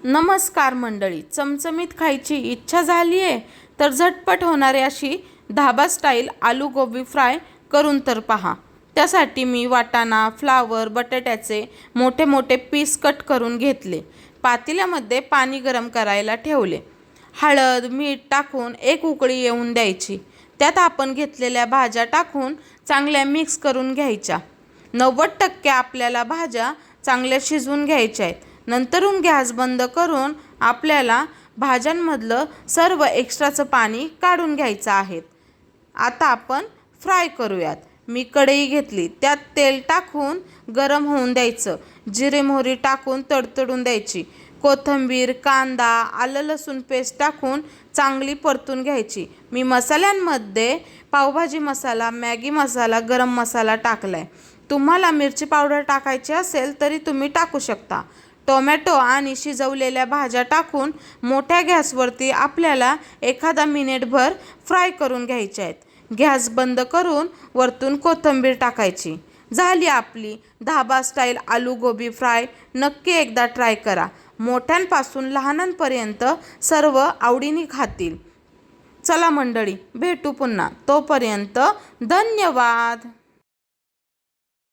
नमस्कार मंडळी, चमचमीत खायची इच्छा झाली आहे तर झटपट होणारी अशी धाबा स्टाईल आलू गोबी फ्राय करून तर पहा। त्यासाठी मी वाटाणा, फ्लावर, बटाट्याचे मोठे मोठे पीस कट करून घेतले। पातेल्यामध्ये पाणी गरम करायला ठेवले। हळद, मीठ टाकून एक उकळी येऊन द्यायची। त्यात आपण घेतलेल्या भाज्या टाकून चांगल्या मिक्स करून घ्यायच्या। 90% आपल्याला भाज्या चांगल्या शिजवून घ्यायच्या आहेत। नंतरून गॅस बंद करून आपल्याला भाज्यांमधलं सर्व एक्स्ट्राचं पाणी काढून घ्यायचं आहे। आता आपण फ्राय करूयात। मी कढई घेतली, त्यात तेल टाकून गरम होऊन द्यायचं। जिरे मोहरी टाकून तडतडून द्यायची। कोथिंबीर, कांदा, आलं लसूण पेस्ट टाकून चांगली परतून घ्यायची। मी मसाल्यांमध्ये पावभाजी मसाला, मॅगी मसाला, गरम मसाला टाकलाय। तुम्हाला मिरची पावडर टाकायची असेल तरी तुम्ही टाकू शकता। टोमॅटो आणि शिजवलेल्या भाज्या टाकून मोठ्या गॅसवरती आपल्याला एखादा मिनिटभर फ्राय करून घ्यायच्या आहेत। गॅस बंद करून वरतून कोथिंबीर टाकायची। झाली आपली धाबा स्टाईल आलू गोबी फ्राय। नक्की एकदा ट्राय करा। मोठ्यांपासून लहानांपर्यंत सर्व आवडीने खातील। चला मंडळी, भेटू पुन्हा। तोपर्यंत धन्यवाद।